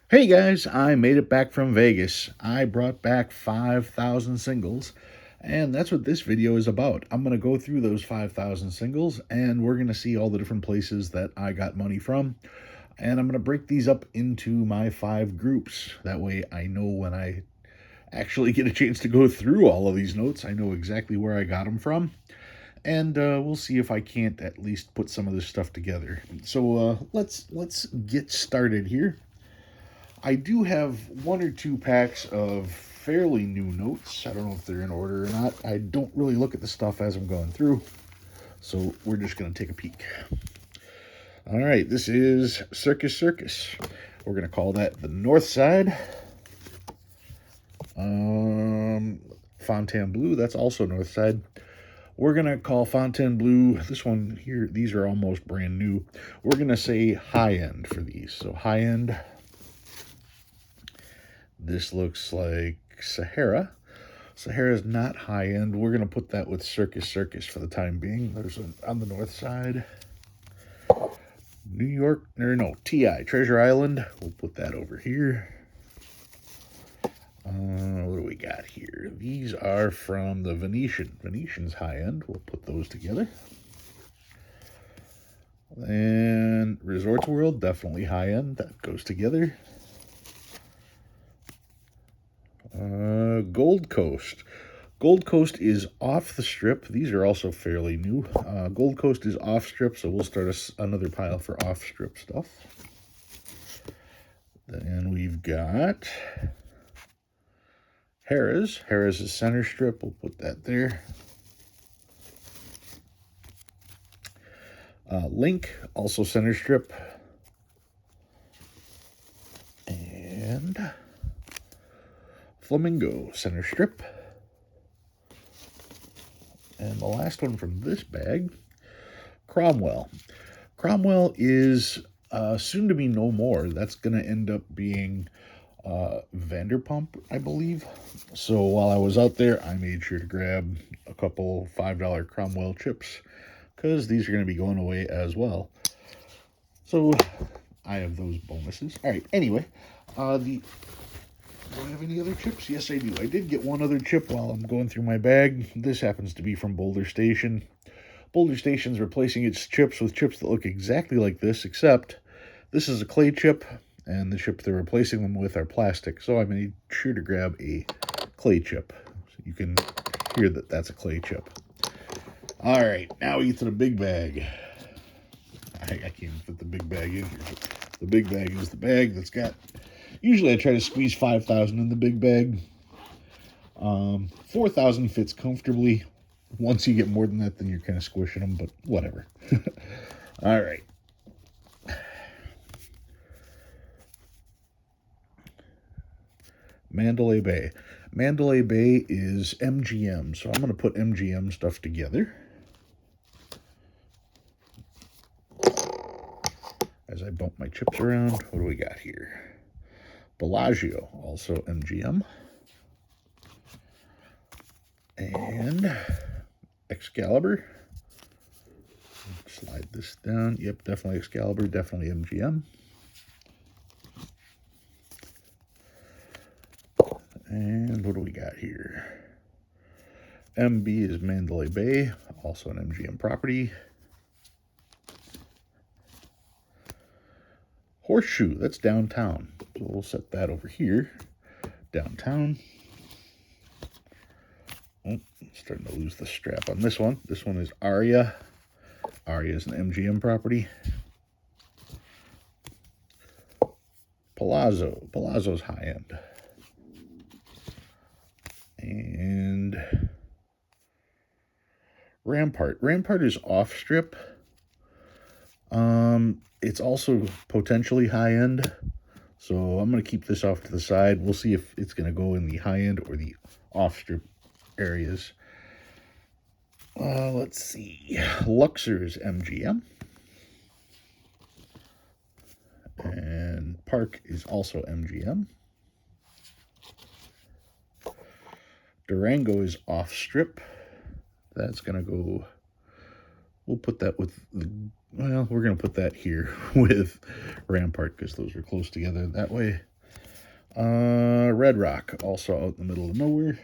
Hey guys, I made it back from Vegas. I brought back 5,000 singles, and that's what this video is about. I'm going to go through those 5,000 singles, and we're going to see all the different places that I got money from. And I'm going to break these up into my 5 groups. That way I know when I actually get a chance to go through all of these notes, I know exactly where I got them from. And we'll see if I can't at least put some of this stuff together. So let's get started here. I do have 1 or 2 packs of fairly new notes. I don't know if they're in order or not. I don't really look at the stuff as I'm going through. So we're just going to take a peek. All right, this is Circus Circus. We're going to call that the north side. Fontainebleau, that's also north side. We're going to call Fontainebleau, this one here, these are almost brand new. We're going to say high end for these. So high end. This looks like Sahara. Sahara is not high end. We're going to put that with Circus Circus for the time being. There's on the north side. New York, or no, TI, Treasure Island. We'll put that over here. What do we got here? These are from the Venetian. Venetian's high end. We'll put those together. And Resorts World, definitely high end. That goes together. Gold Coast. Gold Coast is off the strip. These are also fairly new. Gold Coast is off strip, so we'll start another pile for off strip stuff. Then we've got Harrah's. Harrah's is center strip. We'll put that there. Link, also center strip. And Flamingo, center strip. And the last one from this bag, Cromwell. Cromwell is soon to be no more. That's going to end up being Vanderpump, I believe. So while I was out there, I made sure to grab a couple $5 Cromwell chips because these are going to be going away as well. So I have those bonuses. All right, anyway, do I have any other chips? Yes, I do. I did get one other chip while I'm going through my bag. This happens to be from Boulder Station. Boulder Station's replacing its chips with chips that look exactly like this, except this is a clay chip, and the chip they're replacing them with are plastic. So I made sure to grab a clay chip. So you can hear that that's a clay chip. All right, now we get to the big bag. I can't even fit the big bag in here. But the big bag is the bag that's got... Usually I try to squeeze 5,000 in the big bag. 4,000 fits comfortably. Once you get more than that, then you're kind of squishing them, but whatever. All right. Mandalay Bay. Mandalay Bay is MGM, so I'm going to put MGM stuff together. As I bump my chips around, what do we got here? Bellagio, also MGM. And Excalibur. Slide this down. Yep, definitely Excalibur, definitely MGM. And what do we got here? MB is Mandalay Bay, also an MGM property. Horseshoe, that's downtown. So we'll set that over here. Downtown. Oh, starting to lose the strap on this one. This one is Aria. Aria is an MGM property. Palazzo. Palazzo's high end. And Rampart. Rampart is off strip. It's also potentially high end. So I'm going to keep this off to the side. We'll see if it's going to go in the high end or the off strip areas. Let's see. Luxor is MGM. And Park is also MGM. Durango is off strip. That's going to go... We'll put that with the... Well, we're going to put that here with Rampart because those are close together that way. Red Rock, also out in the middle of nowhere.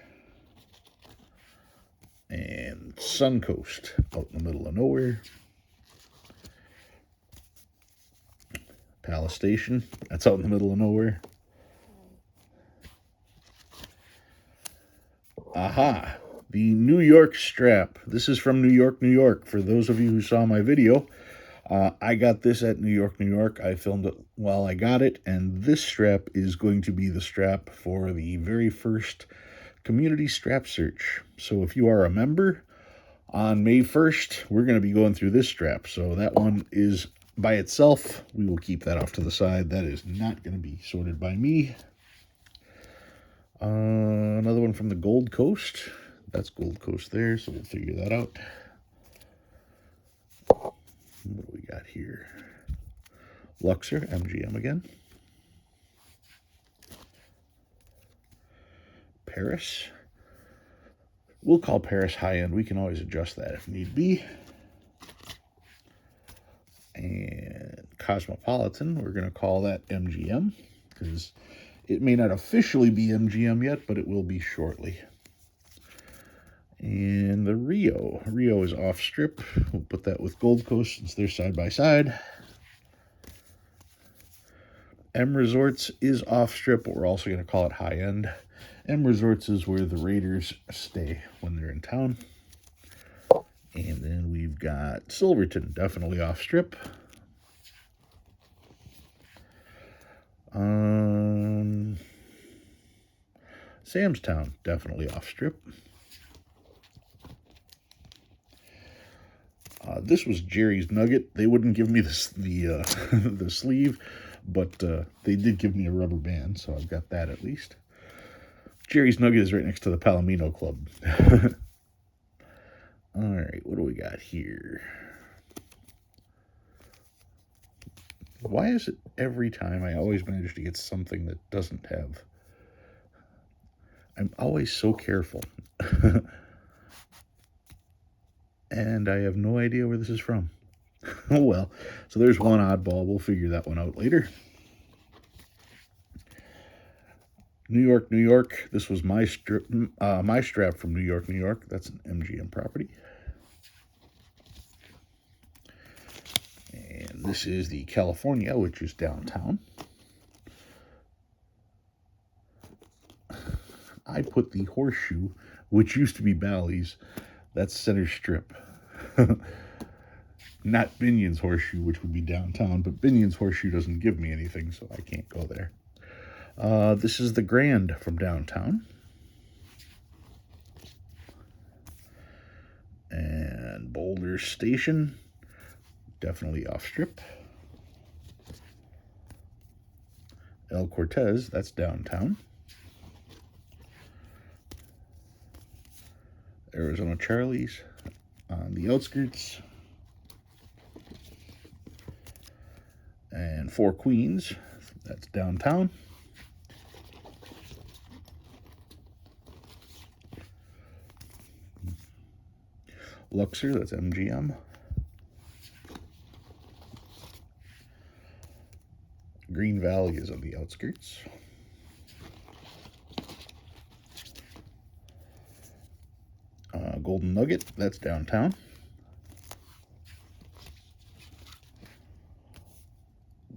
And Suncoast, out in the middle of nowhere. Palace Station, that's out in the middle of nowhere. Aha, the New York strap. This is from New York, New York. For those of you who saw my video, I got this at New York, New York. I filmed it while I got it, and this strap is going to be the strap for the very first community strap search. So if you are a member, on May 1st, we're going to be going through this strap. So that one is by itself. We will keep that off to the side. That is not going to be sorted by me. Another one from the Gold Coast. That's Gold Coast there, so we'll figure that out. What do we got here? Luxor, MGM again. Paris. We'll call Paris high-end. We can always adjust that if need be. And Cosmopolitan, we're going to call that MGM, because it may not officially be MGM yet, but it will be shortly. And the Rio. Rio is off strip. We'll put that with Gold Coast since they're side by side. M Resorts is off strip, but we're also going to call it high end. M Resorts is where the Raiders stay when they're in town. And then we've got Silverton, definitely off strip. Sam's Town, definitely off strip. This was Jerry's Nugget. They wouldn't give me the sleeve, but they did give me a rubber band, so I've got that at least. Jerry's Nugget is right next to the Palomino Club. All right, what do we got here? Why is it every time I always manage to get something that doesn't have? I'm always so careful. And I have no idea where this is from. Oh well, so there's one oddball. We'll figure that one out later. New York, New York. This was my strap from New York, New York. That's an MGM property. And this is the California, which is downtown. I put the Horseshoe, which used to be Bally's. That's Center Strip. Not Binion's Horseshoe, which would be downtown, but Binion's Horseshoe doesn't give me anything, so I can't go there. This is the Grand from downtown. And Boulder Station, definitely off strip. El Cortez, that's downtown. Arizona Charlie's on the outskirts. And Four Queens, that's downtown. Luxor, that's MGM. Green Valley is on the outskirts. Golden Nugget, that's downtown.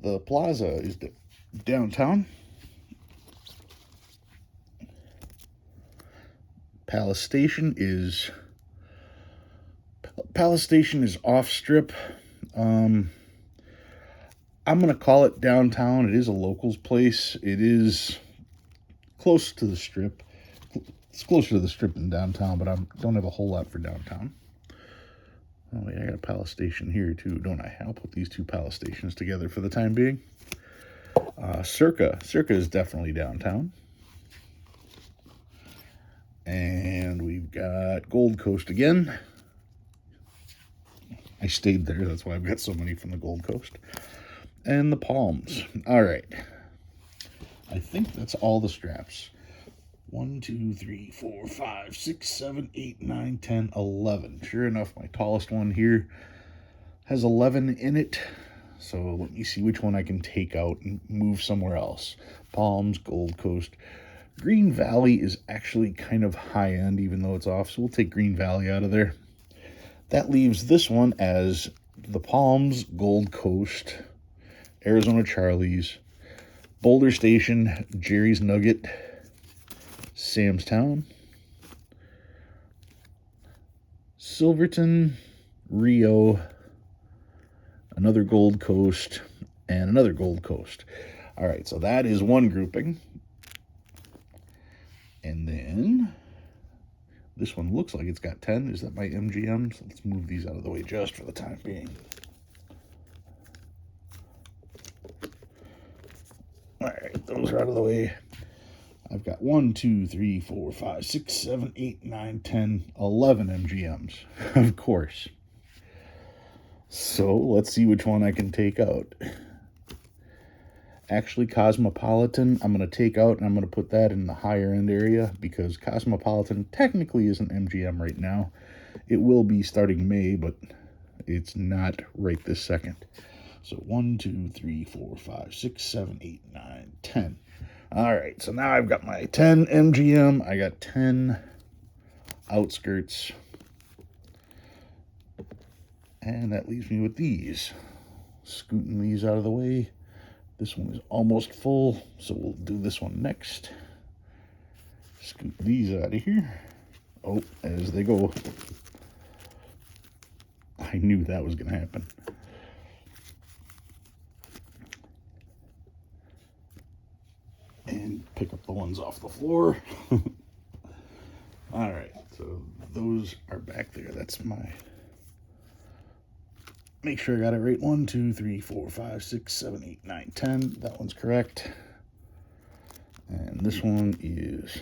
The Plaza is downtown. Palace Station is off strip. I'm going to call it downtown. It is a locals place. It is close to the strip. It's closer to the strip than downtown, but I don't have a whole lot for downtown. Oh, wait, I got a Palace Station here, too, don't I? I'll put these two Palace Stations together for the time being. Circa is definitely downtown. And we've got Gold Coast again. I stayed there, that's why I've got so many from the Gold Coast. And the Palms. All right. I think that's all the straps. 1, 2, 3, 4, 5, 6, 7, 8, 9, 10, 11. Sure enough, my tallest one here has 11 in it. So let me see which one I can take out and move somewhere else. Palms, Gold Coast. Green Valley is actually kind of high end, even though it's off. So we'll take Green Valley out of there. That leaves this one as the Palms, Gold Coast, Arizona Charlie's, Boulder Station, Jerry's Nugget, Sam's Town, Silverton, Rio, another Gold Coast, and another Gold Coast. All right, so that is one grouping. And then this one looks like it's got 10. Is that my MGM? So let's move these out of the way just for the time being. All right, those are out of the way. I've got 1, 2, 3, 4, 5, 6, 7, 8, 9, 10, 11 MGMs, of course. So let's see which one I can take out. Actually, Cosmopolitan, I'm going to take out, and I'm going to put that in the higher end area because Cosmopolitan technically is an MGM right now. It will be starting May, but it's not right this second. So 1, 2, 3, 4, 5, 6, 7, 8, 9, 10. All right, so now I've got my 10 MGM. I got 10 Outskirts. And that leaves me with these. Scooting these out of the way. This one is almost full, so we'll do this one next. Scoot these out of here. Oh, as they go. I knew that was going to happen. And pick up the ones off the floor. All right, so those are back there. That's my... Make sure I got it right. 1, 2, 3, 4, 5, 6, 7, 8, 9, 10. That one's correct. And this one is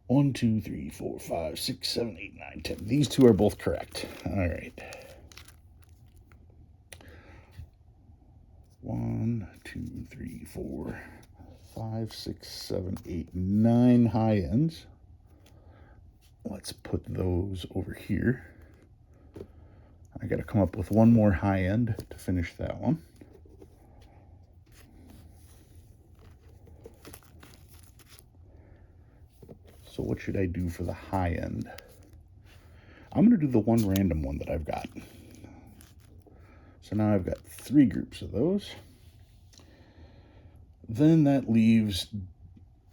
1, 2, 3, 4, 5, 6, 7, 8, 9, 10. These two are both correct. All right. 1, 2, 3, 4, 5, 6, 7, 8, 9 high ends. Let's put those over here. I got to come up with one more high end to finish that one. So what should I do for the high end? I'm going to do the one random one that I've got. So now I've got 3 groups of those. Then that leaves,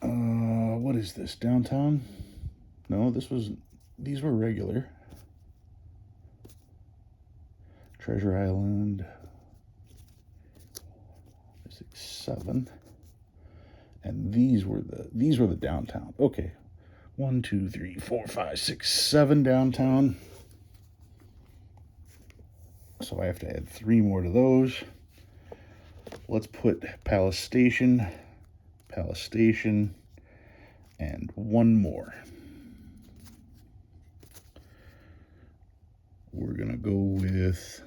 what is this, downtown? No, these were regular. Treasure Island, 6, 7, and these were the downtown. Okay, 1, 2, 3, 4, 5, 6, 7 downtown. So I have to add 3 more to those. Let's put Palace Station, and 1 more. We're gonna go with...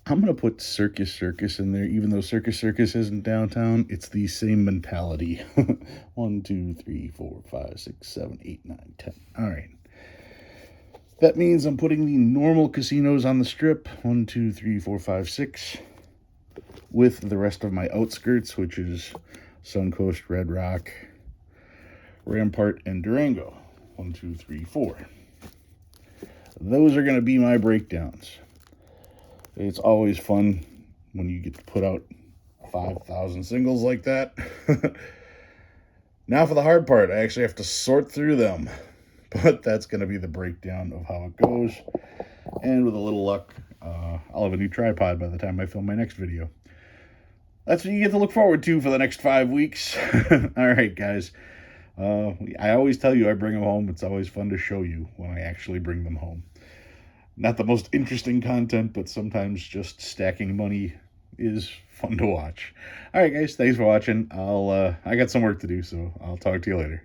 I'm going to put Circus Circus in there, even though Circus Circus isn't downtown. It's the same mentality. 1, 2, 3, 4, 5, 6, 7, 8, 9, 10. All right. That means I'm putting the normal casinos on the strip. 1, 2, 3, 4, 5, 6. With the rest of my outskirts, which is Suncoast, Red Rock, Rampart, and Durango. 1, 2, 3, 4. Those are going to be my breakdowns. It's always fun when you get to put out 5,000 singles like that. Now for the hard part, I actually have to sort through them. But that's going to be the breakdown of how it goes. And with a little luck, I'll have a new tripod by the time I film my next video. That's what you get to look forward to for the next 5 weeks. All right, guys. I always tell you I bring them home. It's always fun to show you when I actually bring them home. Not the most interesting content, but sometimes just stacking money is fun to watch. All right, guys, thanks for watching. I got some work to do, so I'll talk to you later.